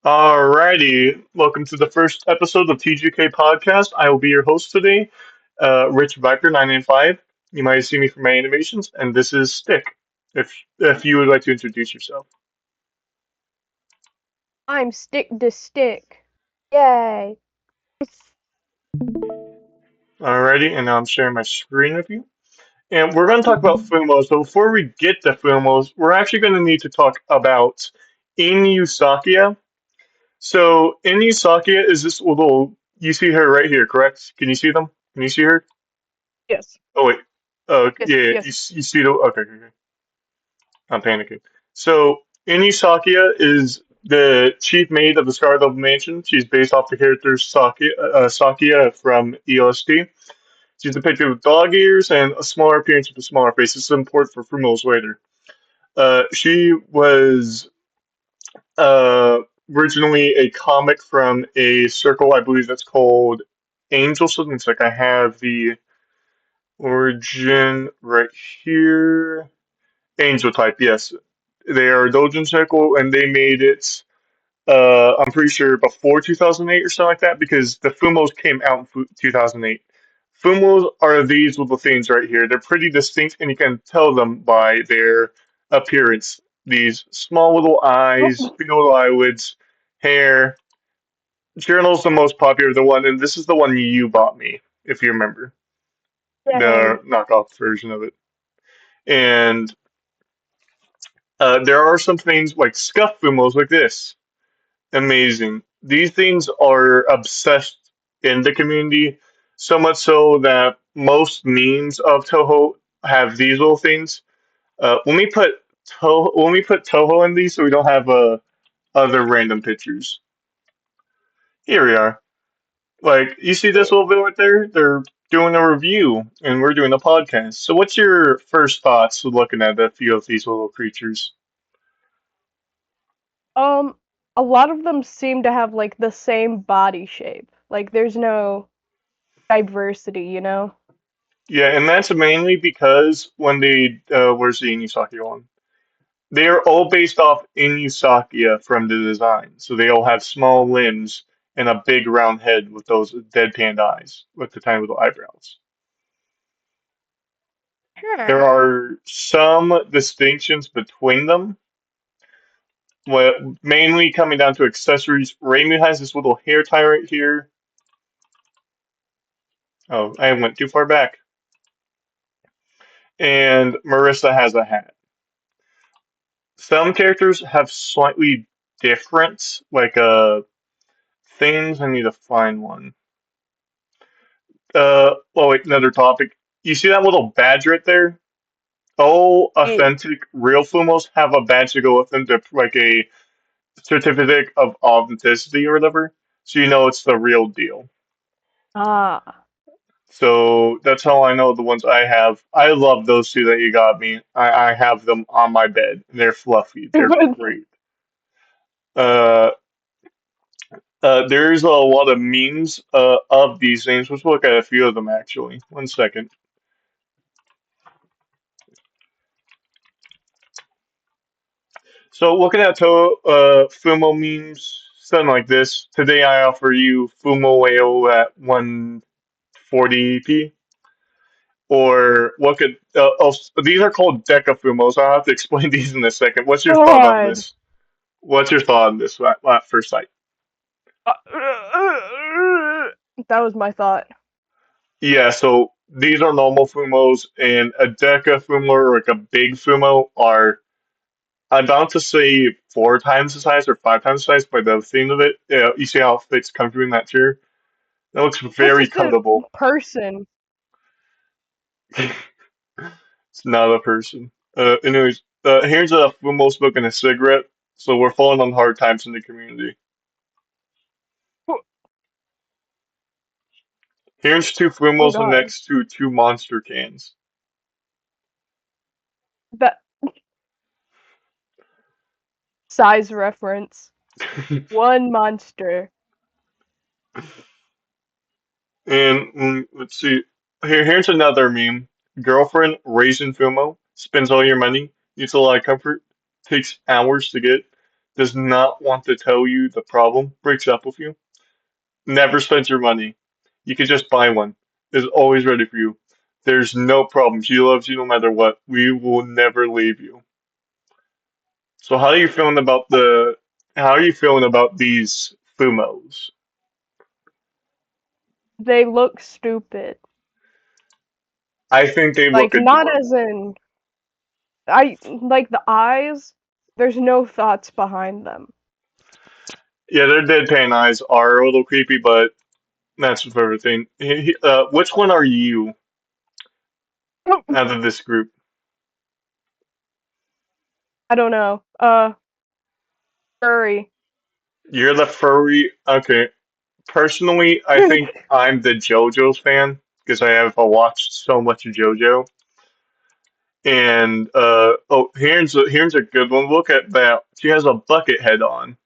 Alrighty, welcome to the first episode of TGK Podcast. I will be your host today, Rich Viper 995. You might see me from my animations, and this is Stick. If you would like to introduce yourself. I'm stick to stick. Yay. Alrighty, and now I'm sharing my screen with you. And we're going to talk about fumos, but before we get to fumos, we're actually going to need to talk about Inu. So Inu is this little, you see her right here, correct? Can you see them? Can you see her? Yes. Oh wait. Oh Yes. yeah, yeah. Yes. You see the okay, okay, okay. I'm panicking. So Inui is the chief maid of the Scarlet Mansion. She's based off the character Sakia from ELSD. She's depicted with dog ears and a smaller appearance with a smaller face. This is important for Frumos later. She was uh, originally a comic from a circle, I believe that's called Angel something. It's like I have the origin right here. Angel type, yes. They are a Dojin circle, and they made it. I'm pretty sure before 2008 or something like that, because the Fumos came out in 2008. Fumos are these little things right here. They're pretty distinct, and you can tell them by their appearance. These small little eyes, big little eyelids, hair. Journal's the most popular, the one, and this is the one you bought me, if you remember, Yay. the knockoff version of it. And there are some things like scuff fumos like this. Amazing. These things are obsessed in the community, so much so that most memes of Toho have these little things. Let me put Toho in these so we don't have other random pictures. Here we are. Like you see this Yay. little bit right there? They're doing a review and we're doing a podcast. So what's your first thoughts looking at a few of these little creatures? Um, a lot of them seem to have like the same body shape. Like there's no diversity. Yeah, and that's mainly because when they where's the Inisaki one? They are all based off Inusakia from the design. So they all have small limbs and a big round head with those deadpan eyes with the tiny little eyebrows. There Huh. are some distinctions between them, well, mainly coming down to accessories. Raymond has this little hair tie right here. Oh, I went too far back. And Marissa has a hat. Some characters have slightly different, like, things. I need to find one. Oh wait, another topic. You see that little badge right there? All Hey. authentic real Fumos have a badge to go with them to like a certificate of authenticity or whatever, so you know it's the real deal. Ah. So that's how I know the ones I have. I love those two that you got me. I have them on my bed. They're fluffy. They're great. Uh, there's a lot of memes of these things. Let's look at a few of them actually. One second. So looking at Fumo memes, something like this. Today I offer you Fumo whale at 140p. Or what could these are called Deca Fumos. I'll have to explain these in a second. What's your thought on God. this? What's your thought on this at first sight? That was my thought. Yeah, so these are normal Fumos, and a Deca Fumo or like a big Fumo are I'm about to say four times the size or five times the size by the thing of it. Yeah, you see how it fits comfortably in that chair? That looks That's very just a comfortable. person. It's not a person. Anyways, here's a Fumo smoking a cigarette. So we're falling on hard times in the community. Here's two Oh Fumos God. next to two monster cans. That size reference. One monster. And let's see. Here's another meme. Girlfriend raising Fumo spends all your money, needs a lot of comfort, takes hours to get. does not want to tell you the problem, breaks up with you, never spends your money. You can just buy one. Is always ready for you. There's no problem. She loves you no matter what. We will never leave you. So how are you feeling about these fumos? They look stupid. I think they look Like not as adorable. in I like the eyes. There's no thoughts behind them. Yeah, their deadpan eyes are a little creepy, but that's for everything. Which one are you out of this group? I don't know. Furry. You're the furry. Okay. Personally, I think I'm the JoJo's fan because I have watched so much JoJo. And oh, here's a good one. Look at that. She has a bucket head on.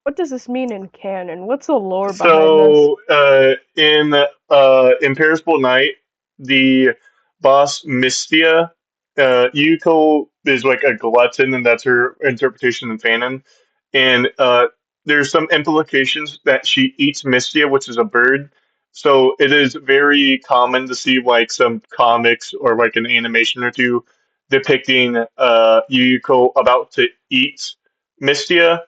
What does this mean in canon? What's the lore behind this? So in Perishable Night, the boss Mystia, Yuko is like a glutton, and that's her interpretation in fanon. And there's some implications that she eats Mystia, which is a bird. So it is very common to see like some comics or like an animation or two depicting Yuko about to eat Mystia,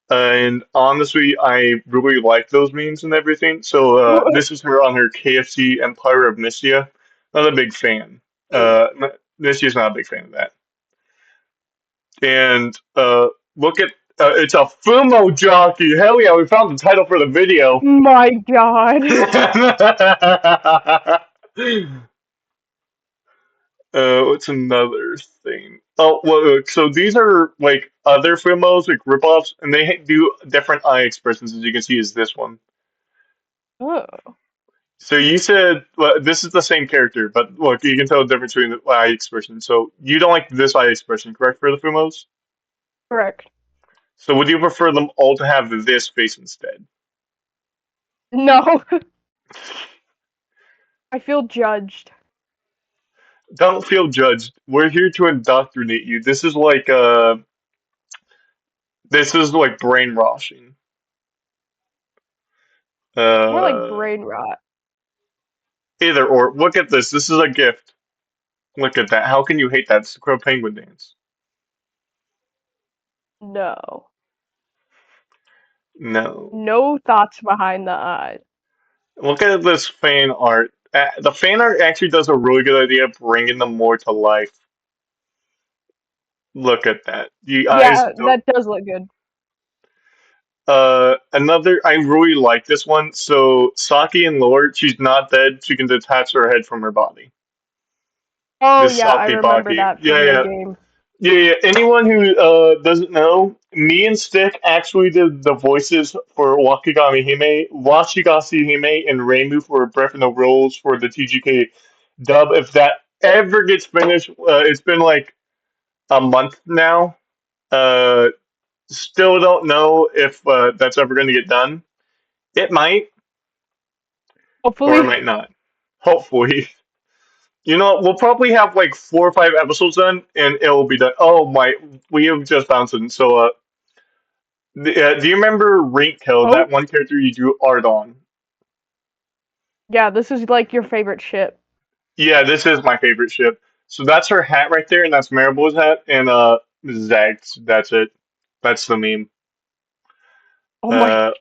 and honestly, I really like those memes and everything. So this is her on her KFC Empire of Mystia. Not a big fan. Mystia's not a big fan of that. And look at it's a Fumo jockey. Hell yeah, we found the title for the video. My God. What's another thing? Oh, well, so these are like other Fumos, like ripoffs, and they do different eye expressions, as you can see, is this one. Oh, So you said well, this is the same character, but look, you can tell the difference between the eye expression. So you don't like this eye expression, correct, for the Fumos? correct. So would you prefer them all to have this face instead? No, I feel judged. Don't feel judged. We're here to indoctrinate you. This is like brainwashing. More like Uh, brain rot. Either or. Look at this. This is a gift. Look at that. How can you hate that? It's the Crow Penguin dance. No. No. No thoughts behind the eyes. Look at this fan art. The fan art actually does a really good idea of bringing them more to life. Look at that. The eyes Yeah, don't. that does look good. Another. I really like this one. So Saki and Lord, she's not dead. She can detach her head from her body. Oh This yeah, I Saki remember Baki. that Yeah, from the yeah. game. Yeah, yeah. Anyone who doesn't know, me and Stick actually did the voices for Washigasi Hime, and Reimu for Breath of the Rolls for the TGK dub. If that ever gets finished, it's been like a month now. Uh, Still don't know if that's ever going to get done. It might, or it Hopefully. might not. Hopefully. You know, we'll probably have like 4 or 5 episodes done, and it will be done. Oh my, we have just found something. So, do you remember Rinkkill, that Oh, one character you drew art on? yeah, this is like your favorite ship. Yeah, this is my favorite ship. So that's her hat right there, and that's Maribel's hat, and Zag's. That's it. That's the meme. Oh my. Uh,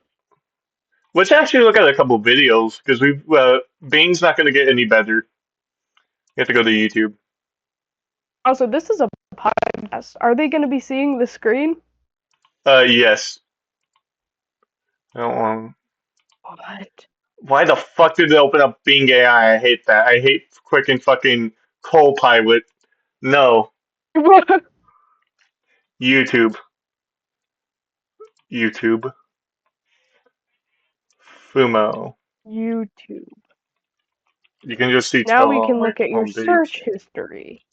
let's actually look at a couple videos because Bing's not going to get any better. You have to go to YouTube. Also, this is a podcast. Are they going to be seeing the screen? Yes. I don't want. What? Why the fuck did they open up Bing AI? I hate that. I hate quick and fucking Copilot. No, YouTube. YouTube. Fumo. YouTube. You can just see Now we can like look at your home videos. search history.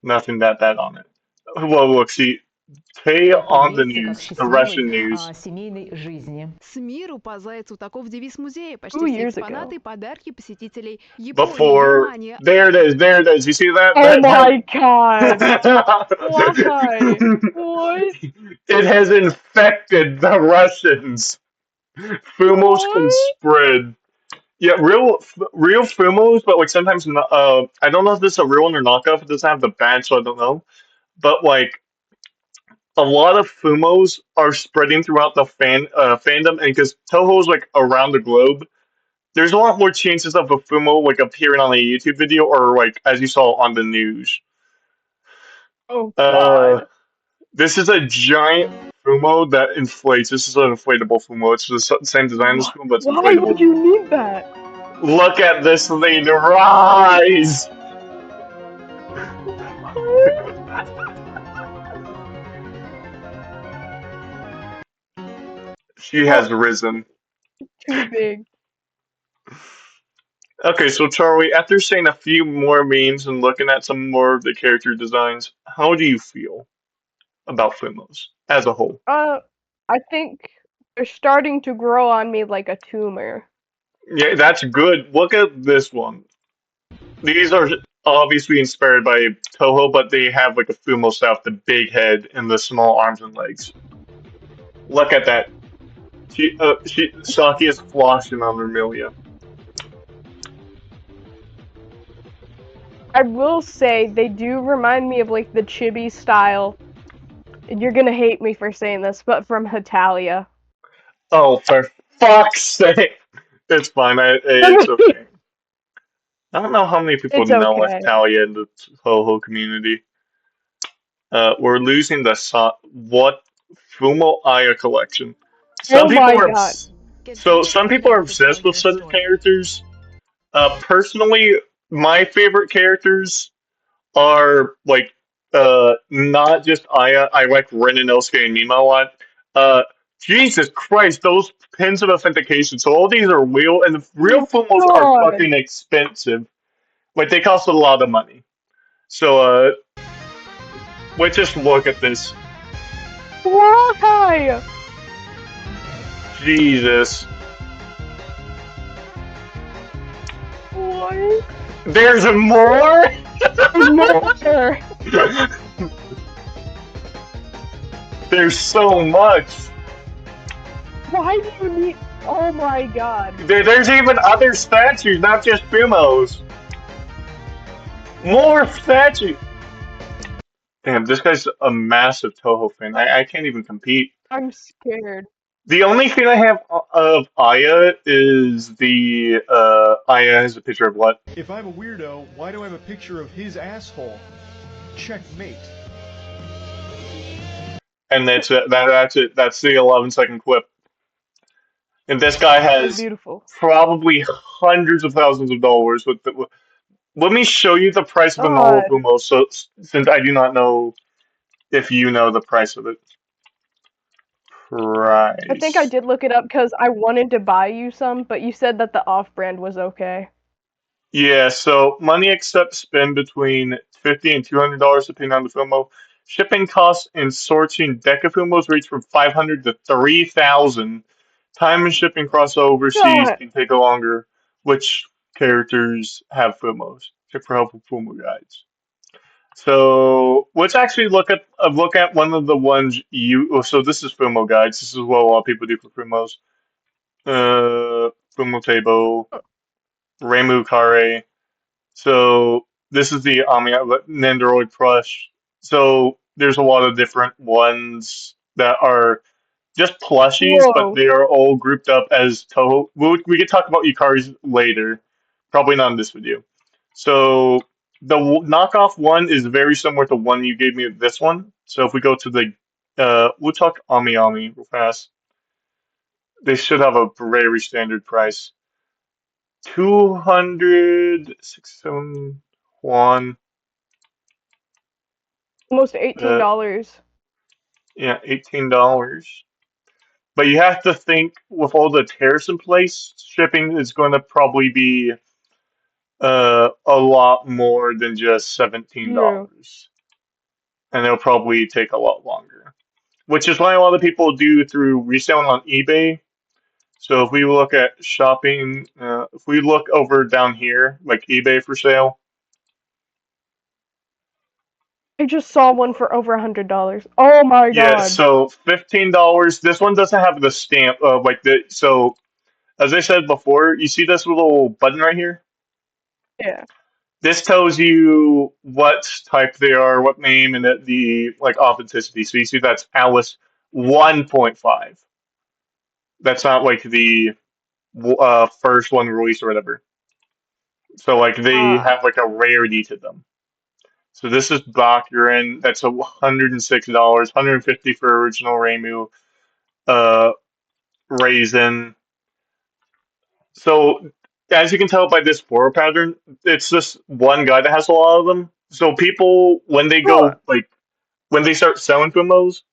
Nothing that bad on it. Well, look, see. Stay как on the поделиться, как news, the счастливой Russian news. семейной жизни. С миру по зайцу, таков девиз музея. Почти 2 все years ago. экспонаты– подарки посетителей Японии, Before Германии. there it is, there it is. You see that? Oh That my god! Why? that What? it has infected the Russians. Fumos can What? spread. Yeah, real Fumos, but like sometimes I don't know if this is a real one or knockoff. It doesn't have the badge, so I don't know. But like a lot of Fumos are spreading throughout the fandom, and because Toho's like around the globe, there's a lot more chances of a Fumo like appearing on a YouTube video or like as you saw on the news. Oh Uh, god. this is a giant Fumo that inflates. This is an inflatable Fumo. It's the same design as Fumo, but it's Why inflatable. would you need that? Look at this thing rise! What? She Oh, has risen. too big. Okay, so Charlie, after seeing a few more memes and looking at some more of the character designs, how do you feel about Fumos as a whole? I think they're starting to grow on me like a tumor. Yeah, that's good. Look at this one. These are obviously inspired by Toho, but they have like a Fumo style, the big head and the small arms and legs. Look at that. Saki is flossing on Vermilia. I will say they do remind me of like the chibi style. And you're gonna hate me for saying this, but from Hitalia. Oh, for fuck's sake! It's fine. It's okay. I don't know how many people It's know okay. Italia in the Toho community. We're losing the what Fumo Aya collection. Some Oh people my are god. some people are obsessed with certain characters. Personally, my favorite characters are like not just Aya. I like Ren and Inosuke and Nima a lot. Uh, Jesus Christ, those pins of authentication. So all these are real, and the real Oh Fumos are god. fucking expensive. Like they cost a lot of money. So wait, just look at this. Why? Jesus. What? There's more? There's more. There's so much. Why do you need? Oh my god. There's even other statues, not just Fumos. More statues. Damn, this guy's a massive Toho fan. I can't even compete. I'm scared. The only thing I have of Aya is the Aya has a picture of what? If I'm a weirdo, why do I have a picture of his asshole? Checkmate. And that's it. That's the 11-second clip. And this guy So has beautiful. probably hundreds of thousands of dollars. Let me show you the price of a normal God. Fumo. So since I do not know if you know the price of it, I think I price. did look it up because I wanted to buy you some, but you said that the off-brand was okay. Yeah, so money accept spend between $50 and $200 depending on the Fumo. Shipping costs and sourcing Decafumos range from 500 to 3,000. Time and shipping across overseas God. can take longer. Which characters have Fumos? Check for helpful Fumo guides. So let's actually look at one of the ones you. Oh, so this is Fumo guides. This is what a lot of people do for Fumos. Fumo table, Reimu Kare. So this is the Nendoroid plush. So there's a lot of different ones that are just plushies, but Whoa. they are all grouped up as Toho. We can talk about Yukari's later, probably not in this video. So the knockoff one is very similar to one you gave me. This one. So if we go to the, we'll talk Ami Ami real fast. They should have a very standard price. 267 won. Almost $18. Yeah, $18. But you have to think with all the tariffs in place, shipping is going to probably be a lot more than just True. $17, and it'll probably take a lot longer. which is why a lot of people do through reselling on eBay. So if we look at shopping, if we look over down here, like eBay for sale, I just saw one for over $100. Oh my yeah, god. so $15. This one doesn't have the stamp of like the so as I said before, you see this little button right here? Yeah. This tells you what type they are, what name, and the like authenticity. So you see that's Alice 1.5. That's not like the first one released or whatever. So like they Ah. have like a rarity to them. So this is Bakurin. That's $106, 150 for original Reimu. Uh, Raisin. So as you can tell by this floral pattern, it's just one guy that has a lot of them. So people when they Sure. go like when they start selling Fumos,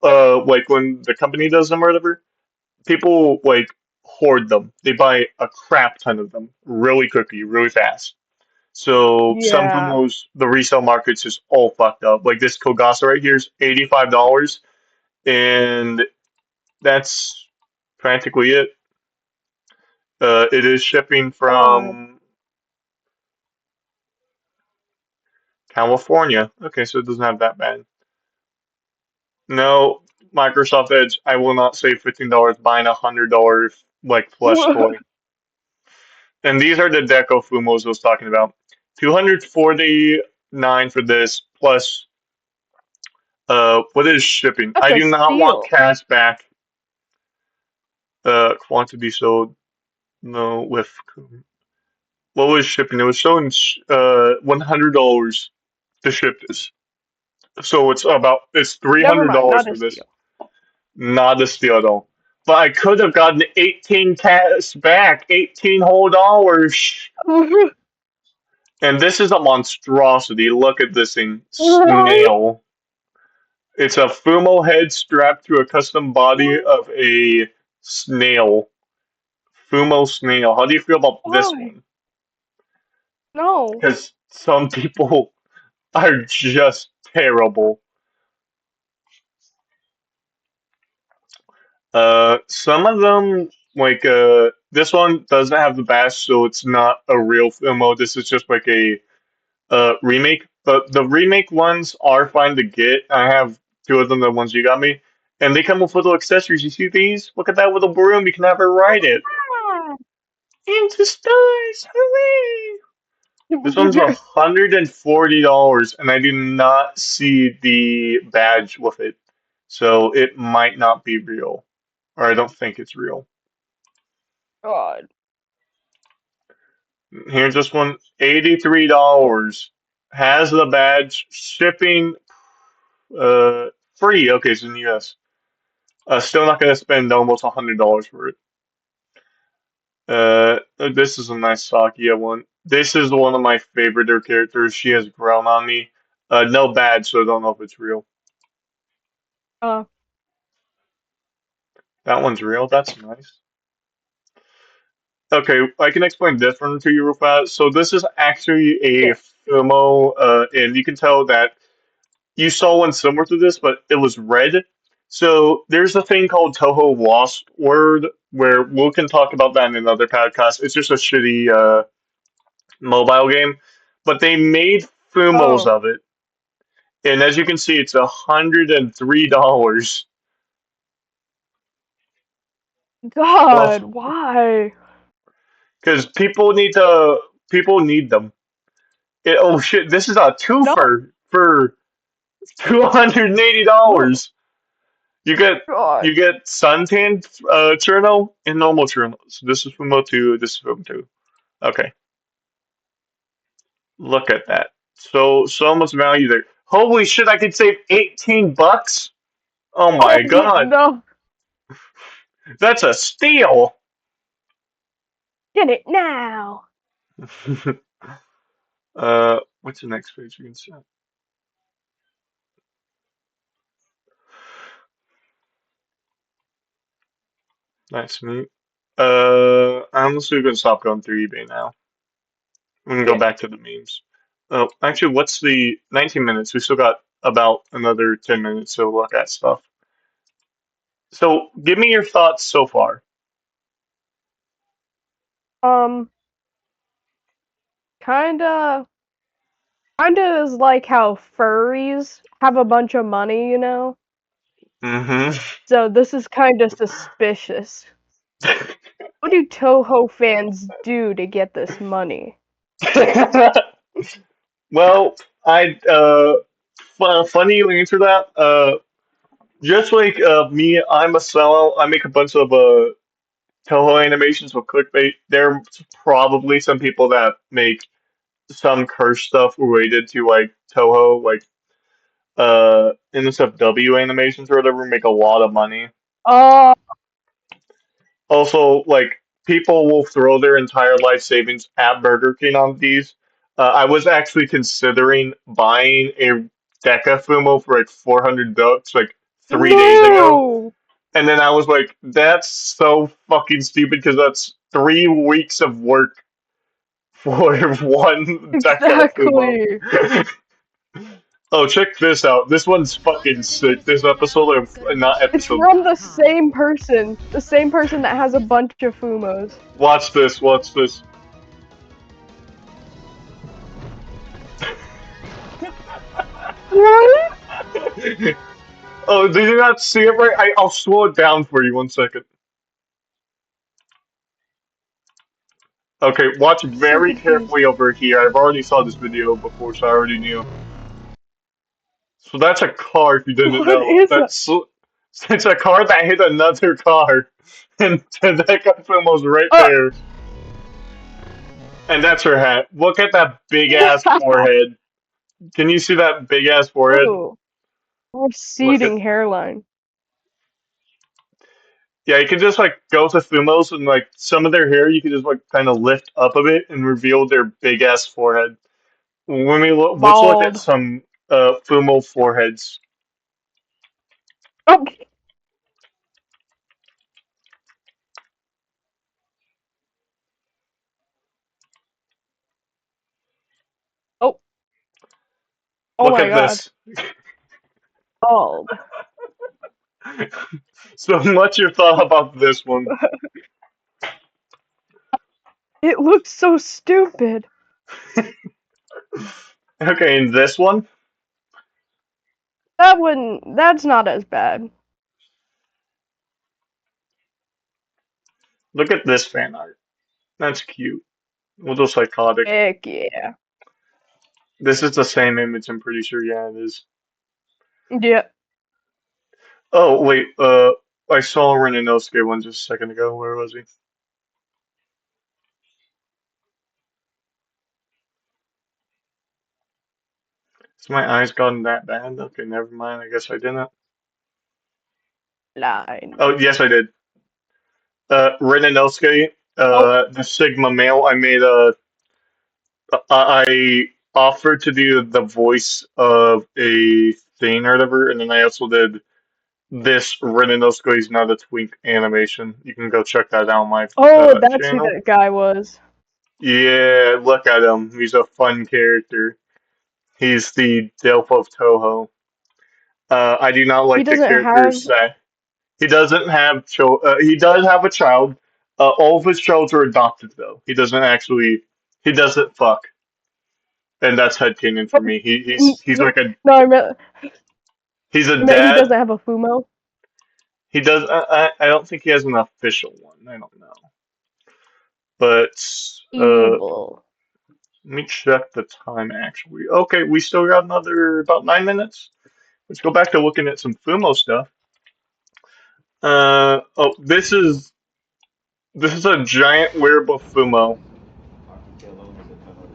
like when the company does them or whatever, people like hoard them. They buy a crap ton of them really quickly, really fast. So some Yeah. Fumos, the resale market's just all fucked up. Like this Kogasa right here is $85, and that's practically it. It is shipping God. from California. Okay, so it doesn't have that bad. No, Microsoft Edge. I will not save $15 buying $100 like plush toy. And these are the Deco Fumos I was talking about. 249 for this plus what is shipping? That's I a do not want steal. cash back. Quantity sold. No with what was shipping? It was showing $100 to ship this. So it's three Never hundred mind, dollars not a for this. steal. Not a steal at all. But I could have gotten 18 cash back, 18 whole dollars. And this is a monstrosity. Look at this thing. What? Snail. It's a Fumo head strapped to a custom body of a snail. Fumo snail. How do you feel about this Why? one? No. Because some people are just terrible. Some of them, like this one doesn't have the bash, so it's not a real Fumo. This is just like a remake. But the remake ones are fine to get. I have two of them, the ones you got me, and they come with little accessories. You see these? Look at that little broom. You can have her ride it. Into stars! Hooray! This one's $140, and I do not see the badge with it, so it might not be real, or I don't think it's real. God. Here's this one, $83. Has the badge, shipping free. Okay, it's in the US. Still not gonna spend almost $100 for it. This is a nice Sakia one. This is one of my favorite characters. She has grown on me. No badge, so I don't know if it's real. Uh, That one's real. That's nice. Okay, I can explain this one to you real fast. So this is actually a yeah. Fumo, and you can tell that you saw one similar to this, but it was red. So there's a thing called Touhou Lost Word, where we can talk about that in another podcast. It's just a shitty mobile game, but they made Fumos Oh. of it, and as you can see, it's $103 God, plus why? because people need them. Oh shit! This is a No. for No. $280. You get God. you get suntan churno and normal churno. So this is Fumo 2, this is Fumo 2. Okay. Look at that. So much value there. Holy shit, I could save 18 bucks? Oh Oh, my god. no. That's a steal. Get it now. What's the next page you can see? That's neat. I'm honestly gonna stop going through eBay now. I'm gonna go Yeah. back to the memes. Oh, actually, what's the 19 minutes? We still got about another 10 minutes to look at stuff. So, give me your thoughts so far. Um, kinda, kinda is like how furries have a bunch of money, you know? Mm-hmm. So this is kinda suspicious. What do Touhou fans do to get this money? Well, I funny you answer that. Just like me, I'm a sellout. I make a bunch of Toho animations with clickbait. There are probably some people that make some curse stuff related to like Toho, like NSFW animations or whatever, make a lot of money. Oh, Also, like people will throw their entire life savings at Burger King on these. I was actually considering buying a Deca Fumo for like 400 bucks like 3 days ago. no! And then I was like, that's so fucking stupid because that's 3 weeks of work for one Deca Fumo. Exactly! Oh, check this out. This one's fucking sick. This episode of, not It's episode. from the same person that has a bunch of fumos. Watch this, watch this. What? Oh, did you not see it right? I'll slow it down for you 1 second. Okay, watch I'm so very confused. carefully over here. I've already saw this video before, so I already knew. So that's a car, if you didn't What know. is that? That's it's a car that hit another car, and that got almost right Uh, there. And that's her hat. Look at that big ass forehead. Can you see that big ass forehead? oh, Look at receding hairline. Yeah, you can just like go to Thumos and like some of their hair you can just like kind of lift up a bit and reveal their big ass forehead. Let's look at Bald. some Fumo foreheads. Oh, oh, oh Look my at god. this. Bald. So much your thought about this one. It looks so stupid. Okay, and this one. That's not as bad. Look at this fan art. That's cute. A little psychotic. Heck yeah. This is the same image, I'm pretty sure. Yeah, it is. Yeah. Oh, wait. I saw Renanosuke one just a second ago. Where was he? Has my eyes gotten that bad? Okay, never mind. I guess I didn't. Line. Oh, yes, I did. Renanosuke, Oh, the Sigma male. I offered to do the voice of a thing or whatever, and then I also did this Renanosuke is not a twink animation. You can go check that out on my oh, that's who channel. that guy was. Yeah, look at him. He's a fun character. He's the Delph of Toho. I do not He like the doesn't have. characters that he doesn't have. He does have a child. All of his children are adopted, though. He doesn't actually. He doesn't fuck, and that's headcanon for Oh, me. He's like a no, I meant, he's a I meant he doesn't dad. have a fumo. He does. I don't think he has an official one. I don't know, but Evil. let me check the time. Actually, okay, we still got another about 9 minutes. Let's go back to looking at some Fumo stuff. Oh, this is a giant wearable Fumo.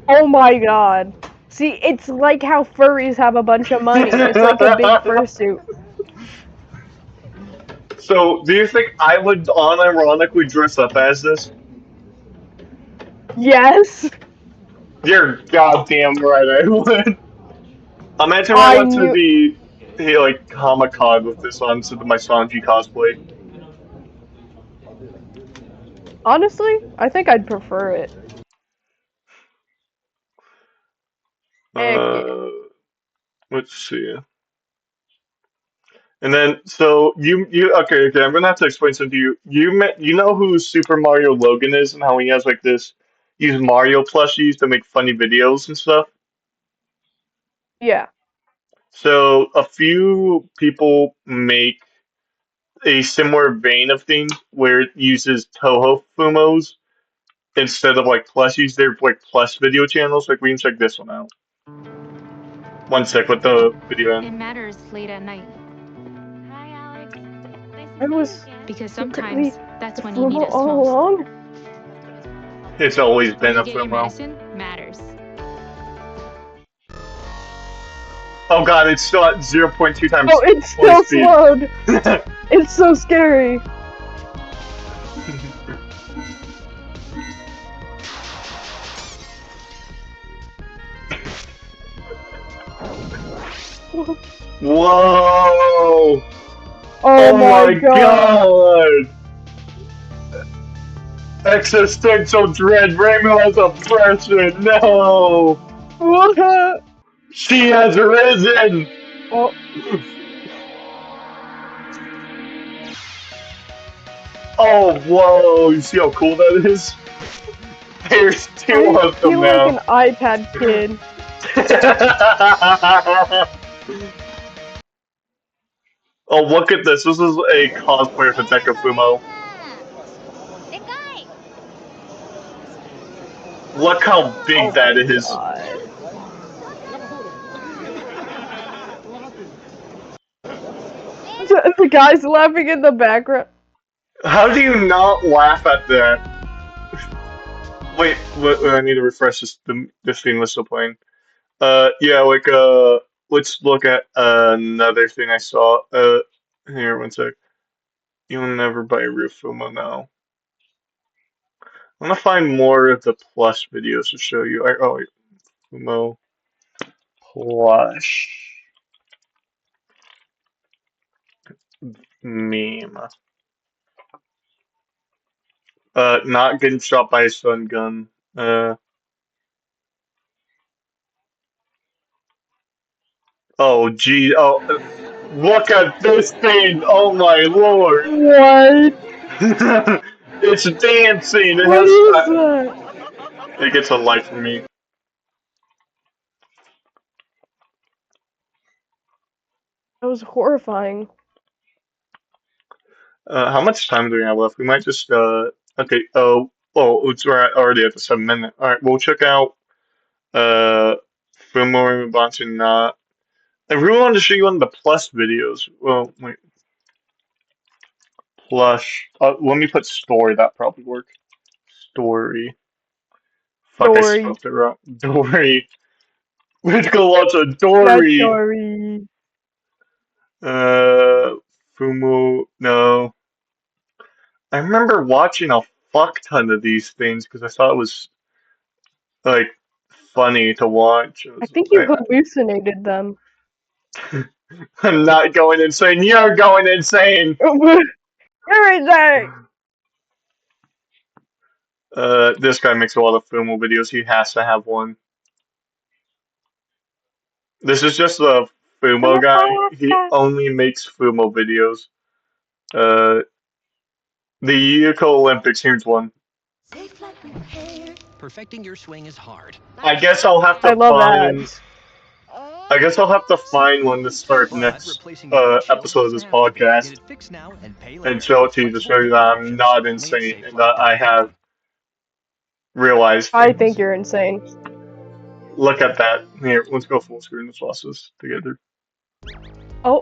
Oh my god. See, it's like how furries have a bunch of money. It's like a big fursuit. So, do you think I would unironically dress up as this? Yes, You're goddamn right I would. Imagine I I went to knew. the like Comic Con with this on to my Sanji cosplay. Honestly, I think I'd prefer it. Heck yeah. Uh, let's see. And then, so okay, I'm gonna have to explain something to you. You know who Super Mario Logan is and how he has like this, use Mario plushies to make funny videos and stuff. Yeah. So a few people make a similar vein of things where it uses touhou fumos instead of like plushies. They're like plush video channels. Like we can check this one out. One sec, with the video It in. matters late at night. Hi, Alex. Nice I to see was you again. Because secretly sometimes that's the when you need fumo us all most. along. It's always Where been you a get your fumo. medicine matters. Oh god, it's still at 0.2 times Oh, it's point still speed. slowed. It's so scary. Whoa! Oh my god. God! Existential dread. Rainbow has oppression. No! What? She has risen! Oh, Oh, whoa! You see how cool that is? There's two I of them feel like now. an iPad kid. Oh, look at this. This is a cosplay of Hideko Fumo. Look how big Oh that my is. god. The guy's laughing in the background. How do you not laugh at that? Wait, I need to refresh this thing that's still playing. Yeah, like, let's look at another thing I saw. Here, one sec. You'll never buy a real Fumo now. I'm gonna find more of the plush videos to show you. Oh, wait, Fumo plush meme. Not getting shot by a stun gun. Oh, gee. Oh, look at this thing. Oh my lord. What? It's dancing. It What has. is that? It gets a light from me. That was horrifying. How much time do we have left? We might just. Okay. We're already at the 7 minute. All right. We'll check out. Fumo Bantu not. I really wanted to show you one of the plus videos. Well, wait. Plush. Let me put story. That probably work. Story. Fuck, I Dory. spelled it wrong. Dory. Let's go watch a Yeah, Dory. Dory. Fumu. No. I remember watching a fuck ton of these things because I thought it was like funny to watch. I think you hallucinated them. I'm not going insane. You're going insane. You're insane. This guy makes a lot of Fumu videos. He has to have one. This is just the Fumo guy. He only makes Fumo videos. The Yuko Olympics. Here's one. Perfecting your swing is hard. I guess I'll have I to love find. ads. I guess I'll have to find one to start next episode of this podcast and show it to you to show you that I'm not insane and that I have realized I things. think you're insane. Look at that. Here, let's go full screen. Let's watch this together. Oh,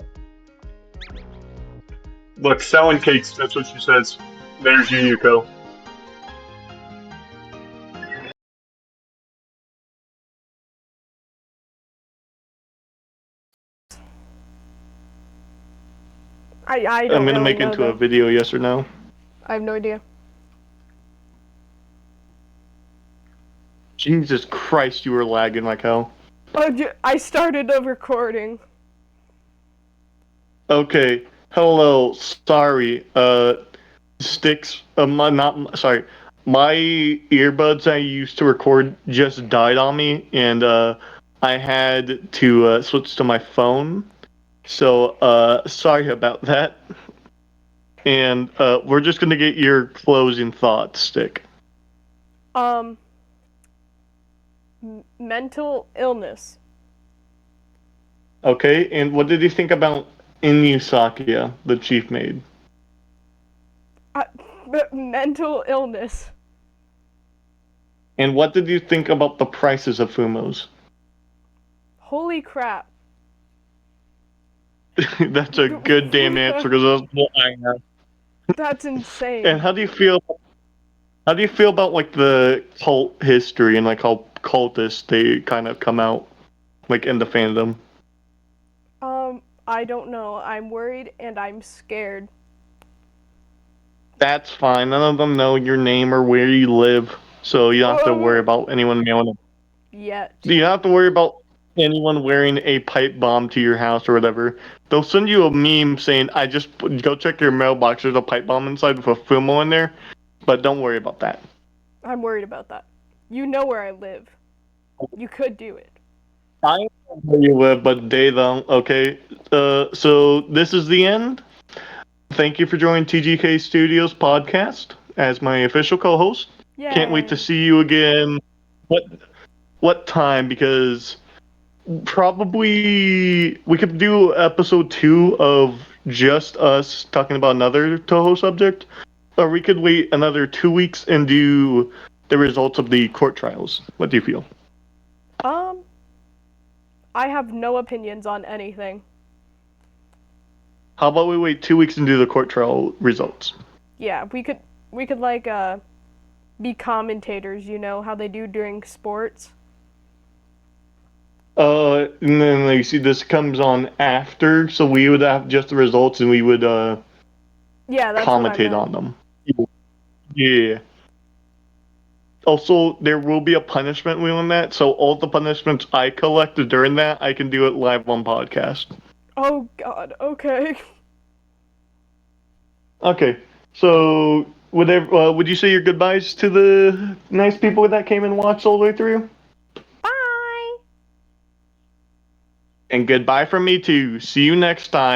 Look, selling cakes. That's what she says. There's Yuko. I don't I'm gonna really make know into a that. video, yes or no. I have no idea. Jesus Christ, you were lagging like hell. Oh, I started a recording. Okay, hello, sorry, sticks, sorry, my earbuds I used to record just died on me, and, I had to, switch to my phone, So, sorry about that. And we're just gonna get your closing thoughts, Stick. Mental illness. Okay, and what did you think about Inuyasha, the chief maid? Uh, Mental illness. And what did you think about the prices of fumos? Holy crap. That's a good damn answer because that's what I have. That's And insane. how do you feel? How do you feel about like the cult history and like how cultists they kind of come out like in the fandom? I don't know. I'm worried and I'm scared. That's fine. None of them know your name or where you live, so you don't have to worry about anyone mailing. Yet. Do you have to worry about anyone wearing a pipe bomb to your house or whatever? They'll send you a meme saying, "I just go check your mailbox. There's a pipe bomb inside with a fumo in there," but don't worry about that. I'm worried about that. You know where I live. You could do it. I know where you live, but they don't. Okay. So this is the end. Thank you for joining TGK Studios podcast as my official co-host. Yay. Can't wait to see you again. What time? Because probably we could do episode 2 of just us talking about another Toho subject, or we could wait another 2 weeks and do the results of the court trials. What do you feel? I have no opinions on anything. How about we wait 2 weeks and do the court trial results? Yeah, we could like be commentators, you know, how they do during sports. And then like, you see this comes on after, so we would have just the results and we would Yeah, that's commentate what I on them. Yeah. Also, there will be a punishment wheel in that, so all the punishments I collected during that, I can do it live on podcast. Oh god, okay. Okay, so would you say your goodbyes to the nice people that came and watched all the way through? Bye! And goodbye from me too. See you next time.